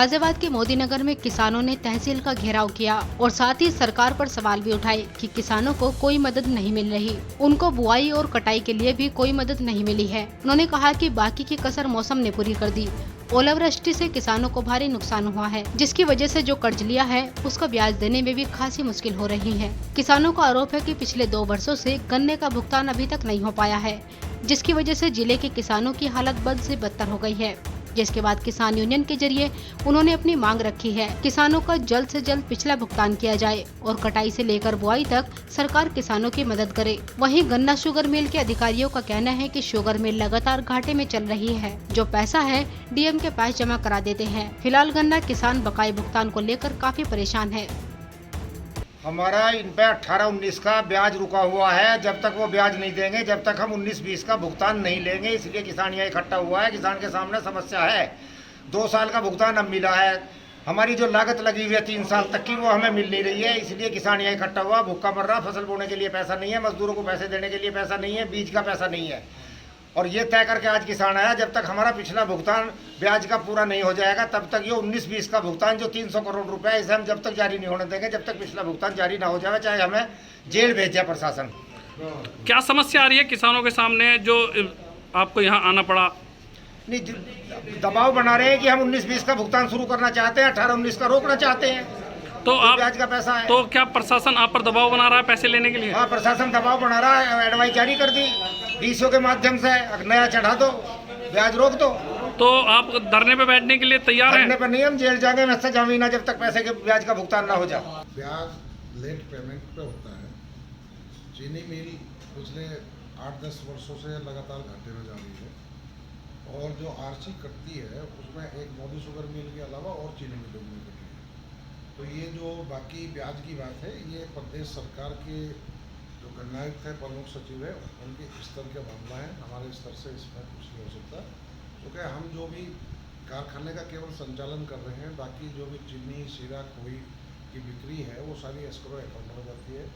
गाजियाबाद के मोदी नगर में किसानों ने तहसील का घेराव किया और साथ ही सरकार पर सवाल भी उठाए कि किसानों को कोई मदद नहीं मिल रही, उनको बुआई और कटाई के लिए भी कोई मदद नहीं मिली है। उन्होंने कहा कि बाकी की कसर मौसम ने पूरी कर दी। ओलावृष्टि से किसानों को भारी नुकसान हुआ है, जिसकी वजह से जो कर्ज लिया है उसका ब्याज देने में भी खासी मुश्किल हो रही है। किसानों का आरोप है कि पिछले 2 वर्षों से गन्ने का भुगतान अभी तक नहीं हो पाया है, जिसकी वजह से जिले के किसानों की हालत बद से बदतर हो गई है। जिसके बाद किसान यूनियन के जरिए उन्होंने अपनी मांग रखी है, किसानों का जल्द से जल्द पिछला भुगतान किया जाए और कटाई से लेकर बुआई तक सरकार किसानों की मदद करे। वहीं गन्ना शुगर मिल के अधिकारियों का कहना है कि शुगर मिल लगातार घाटे में चल रही है, जो पैसा है डीएम के पास जमा करा देते हैं। फिलहाल गन्ना किसान बकाये भुगतान को लेकर काफी परेशान है। हमारा इन पे 18-19 का ब्याज रुका हुआ है। जब तक वो ब्याज नहीं देंगे, जब तक हम 19-20 का भुगतान नहीं लेंगे, इसलिए किसान यहाँ इकट्ठा हुआ है। किसान के सामने समस्या है, 2 साल का भुगतान अब मिला है, हमारी जो लागत लगी हुई है 3 साल तक की, वो हमें मिल नहीं रही है। इसलिए किसान यहाँ इकट्ठा हुआ, भूखा मर रहा। फसल बोने के लिए पैसा नहीं है, मजदूरों को पैसे देने के लिए पैसा नहीं है, बीज का पैसा नहीं है। और ये तय करके आज किसान आया, जब तक हमारा पिछला भुगतान ब्याज का पूरा नहीं हो जाएगा, तब तक ये 19-20 का भुगतान जो 300 करोड़ रुपए है, इसे हम जब तक जारी नहीं होने देंगे, जब तक पिछला भुगतान जारी ना हो जाए, चाहे हमें जेल भेज जाए प्रशासन। क्या समस्या आ रही है किसानों के सामने जो आपको यहाँ आना पड़ा? नहीं, दबाव बना रहे हैं कि हम 19-20 का भुगतान शुरू करना चाहते हैं, 18-19 का रोकना चाहते हैं। तो आप ब्याज का पैसा है। तो क्या प्रशासन आप पर दबाव बना रहा है पैसे लेने के लिए? हाँ, प्रशासन दबाव बना रहा है, एडवाइस जारी कर दी डीसीओ के माध्यम से, नया चढ़ा दो, ब्याज रोक दो। तो आप धरने पे बैठने के लिए तैयार हैं? धरने पर नहीं, हम जेल जाएंगे नस्ता जमीना जब तक पैसे के ब्याज का भुगतान ना हो जाए। ब्याज लेट पेमेंट पे होता है। चीनी मिल पिछले 8-10 वर्षों से लगातार घाटे में जा रही है और जो आरसी कटती है उसमें एक मोदी शुगर मिल के अलावा और चीनी मिलों में कटी है। तो ये जो बाकी ब्याज की बात है, ये प्रदेश सरकार के जो गन्ना आयुक्त है, प्रमुख सचिव है, उनके स्तर का मामला है। हमारे स्तर से इसमें कुछ नहीं हो सकता, क्योंकि हम जो भी कारखाने का केवल संचालन कर रहे हैं, बाकी जो भी चीनी, शीरा, खोई की बिक्री है वो सारी एस्क्रो अकाउंट में जाती है,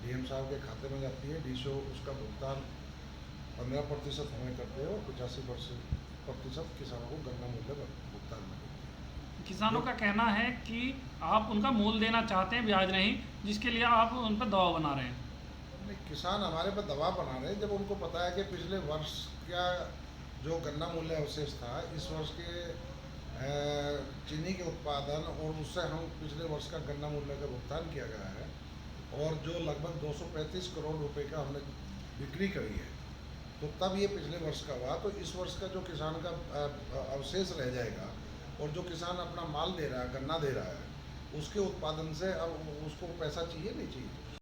डीएम साहब के खाते में जाती है। डीसीओ उसका भुगतान 15% हमें करते हैं और 85% किसानों को गन्ना मूल्य पर भुगतान में। किसानों का कहना है कि आप उनका मूल देना चाहते हैं, ब्याज नहीं, जिसके लिए आप उन पर दबाव बना रहे हैं। नहीं, किसान हमारे पर दबाव बना रहे हैं जब उनको पता है कि पिछले वर्ष का जो गन्ना मूल्य अवशेष था, इस वर्ष के चीनी के उत्पादन और उससे हम पिछले वर्ष का गन्ना मूल्य का भुगतान किया गया है और जो लगभग 235 करोड़ रुपए का हमने बिक्री करी है, तो तब ये पिछले वर्ष का हुआ। तो इस वर्ष का जो किसान का अवशेष रह जाएगा और जो किसान अपना माल दे रहा है, गन्ना दे रहा है, उसके उत्पादन से अब उसको पैसा चाहिए नहीं चाहिए।